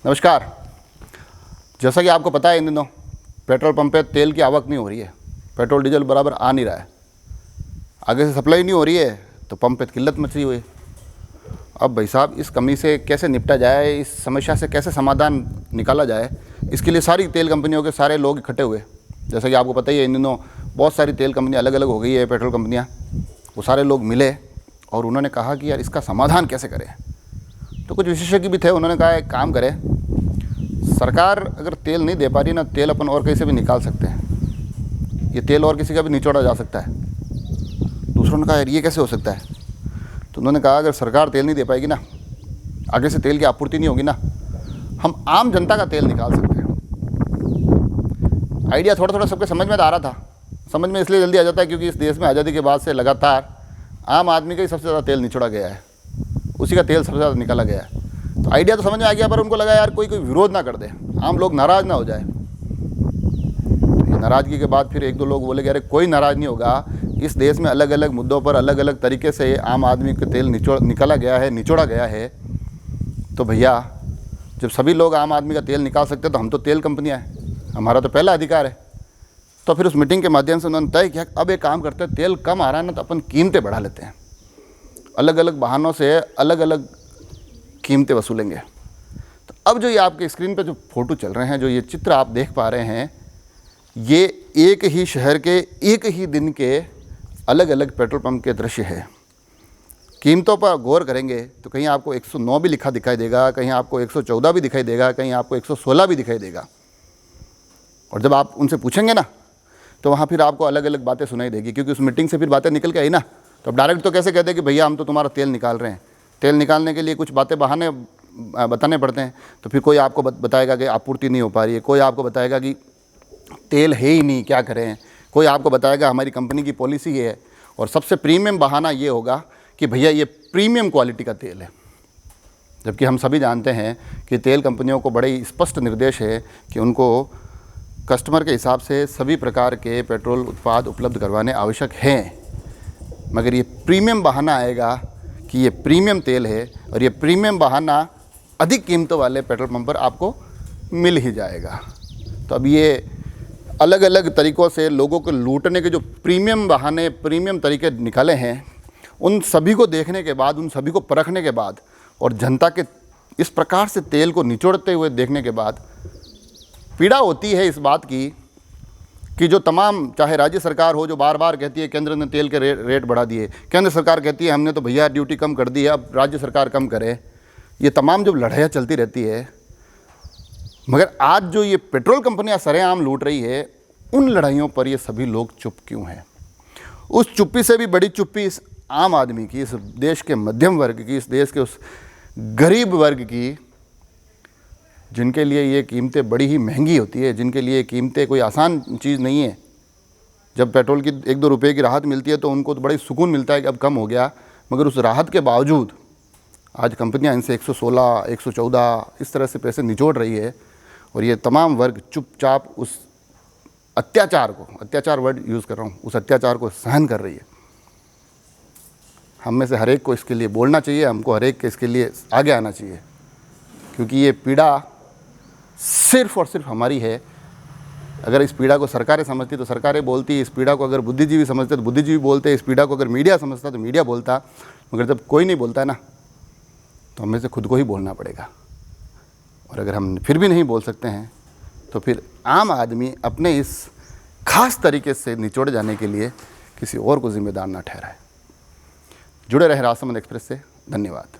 नमस्कार। जैसा कि आपको पता है, इन दिनों पेट्रोल पंप पे तेल की आवक नहीं हो रही है, पेट्रोल डीजल बराबर आ नहीं रहा है, आगे से सप्लाई नहीं हो रही है, तो पंप पे किल्लत मची हुई है। अब भाई साहब, इस कमी से कैसे निपटा जाए, इस समस्या से कैसे समाधान निकाला जाए, इसके लिए सारी तेल कंपनियों के सारे लोग इकट्ठे हुए। जैसा कि आपको पता ही है, इन दिनों बहुत सारी तेल कंपनियाँ अलग अलग हो गई है, पेट्रोल कंपनियाँ। वो सारे लोग मिले और उन्होंने कहा कि यार इसका समाधान कैसे करें। तो कुछ विशेषज्ञ भी थे, उन्होंने कहा एक काम करें, सरकार अगर तेल नहीं दे पा रही ना, तेल अपन और कहीं से भी निकाल सकते हैं, ये तेल और किसी का भी निचोड़ा जा सकता है। दूसरों ने कहा यार ये कैसे हो सकता है। तो उन्होंने कहा अगर सरकार तेल नहीं दे पाएगी ना, आगे से तेल की आपूर्ति नहीं होगी ना, हम आम जनता का तेल निकाल सकते हैं। आइडिया थोड़ा थोड़ा सबके समझ में आ रहा था। समझ में इसलिए जल्दी आ जाता है क्योंकि इस देश में आज़ादी के बाद से लगातार आम आदमी का ही सबसे ज़्यादा तेल निचोड़ा गया है, उसी का तेल सबसे ज़्यादा निकाला गया है। तो आइडिया तो समझ में आ गया, पर उनको लगा यार कोई विरोध ना कर दे, आम लोग नाराज़ ना हो जाए। नाराज़गी के बाद फिर एक दो लोग बोले कि अरे कोई नाराज़ नहीं होगा, इस देश में अलग अलग मुद्दों पर अलग अलग तरीके से आम आदमी का तेल निकाला गया है, निचोड़ा गया है। तो भैया, जब सभी लोग आम आदमी का तेल निकाल सकते हैं तो हम तो तेल कंपनियाँ हैं, हमारा तो पहला अधिकार है। तो फिर उस मीटिंग के माध्यम से उन्होंने तय किया अब एक काम करते हैं, तेल कम आ रहा है ना, तो अपन कीमतें बढ़ा लेते हैं, अलग अलग बहानों से अलग अलग कीमतें वसूलेंगे। तो अब जो ये आपके स्क्रीन पे जो फ़ोटो चल रहे हैं, जो ये चित्र आप देख पा रहे हैं, ये एक ही शहर के एक ही दिन के अलग अलग पेट्रोल पंप के दृश्य है। कीमतों पर गौर करेंगे तो कहीं आपको 109 भी लिखा दिखाई देगा, कहीं आपको 114 भी दिखाई देगा, कहीं आपको 116 भी दिखाई देगा। और जब आप उनसे पूछेंगे ना, तो वहाँ फिर आपको अलग अलग बातें सुनाई देगी, क्योंकि उस मीटिंग से फिर बातें निकल के आई ना। तो अब डायरेक्ट तो कैसे कहते हैं कि भैया हम तो तुम्हारा तेल निकाल रहे हैं। तेल निकालने के लिए कुछ बातें बहाने बताने पड़ते हैं। तो फिर कोई आपको बताएगा कि आपूर्ति नहीं हो पा रही है, कोई आपको बताएगा कि तेल है ही नहीं, क्या करें, कोई आपको बताएगा हमारी कंपनी की पॉलिसी है। और सबसे प्रीमियम बहाना ये होगा कि भैया ये प्रीमियम क्वालिटी का तेल है, जबकि हम सभी जानते हैं कि तेल कंपनियों को बड़े स्पष्ट निर्देश है कि उनको कस्टमर के हिसाब से सभी प्रकार के पेट्रोल उत्पाद उपलब्ध करवाने आवश्यक हैं। मगर ये प्रीमियम बहाना आएगा कि ये प्रीमियम तेल है, और ये प्रीमियम बहाना अधिक कीमतों वाले पेट्रोल पंप पर आपको मिल ही जाएगा। तो अब ये अलग अलग तरीक़ों से लोगों को लूटने के जो प्रीमियम बहाने, प्रीमियम तरीके निकाले हैं, उन सभी को देखने के बाद, उन सभी को परखने के बाद, और जनता के इस प्रकार से तेल को निचोड़ते हुए देखने के बाद पीड़ा होती है इस बात की कि जो तमाम, चाहे राज्य सरकार हो जो बार बार कहती है केंद्र ने तेल के रेट बढ़ा दिए, केंद्र सरकार कहती है हमने तो भैया ड्यूटी कम कर दी है, अब राज्य सरकार कम करे, ये तमाम जब लड़ाइयाँ चलती रहती है। मगर आज जो ये पेट्रोल कंपनियां सरेआम लूट रही है, उन लड़ाइयों पर ये सभी लोग चुप क्यों हैं? उस चुप्पी से भी बड़ी चुप्पी इस आम आदमी की, इस देश के मध्यम वर्ग की, इस देश के उस गरीब वर्ग की, जिनके लिए ये कीमतें बड़ी ही महंगी होती है, जिनके लिए कीमतें कोई आसान चीज़ नहीं है। जब पेट्रोल की 1-2 रुपये की राहत मिलती है तो उनको तो बड़ा ही सुकून मिलता है कि अब कम हो गया, मगर उस राहत के बावजूद आज कंपनियां इनसे 116, 114 इस तरह से पैसे निचोड़ रही है। और ये तमाम वर्ग चुपचाप उस अत्याचार को, अत्याचार वर्ड यूज़ कर रहा हूँ, उस अत्याचार को सहन कर रही है। हम में से हर एक को इसके लिए बोलना चाहिए, हमको हर एक के इसके लिए आगे आना चाहिए, क्योंकि ये पीड़ा सिर्फ़ और सिर्फ हमारी है। अगर इस पीड़ा को सरकारें समझती तो सरकारें बोलती, इस पीड़ा को अगर बुद्धिजीवी समझते तो बुद्धिजीवी बोलते, इस पीड़ा को अगर मीडिया समझता तो मीडिया बोलता। मगर जब कोई नहीं बोलता है ना, तो हमें से खुद को ही बोलना पड़ेगा। और अगर हम फिर भी नहीं बोल सकते हैं तो फिर आम आदमी अपने इस खास तरीके से निचोड़ जाने के लिए किसी और को जिम्मेदार ना ठहराए। जुड़े रहे राजसमंद एक्सप्रेस से। धन्यवाद।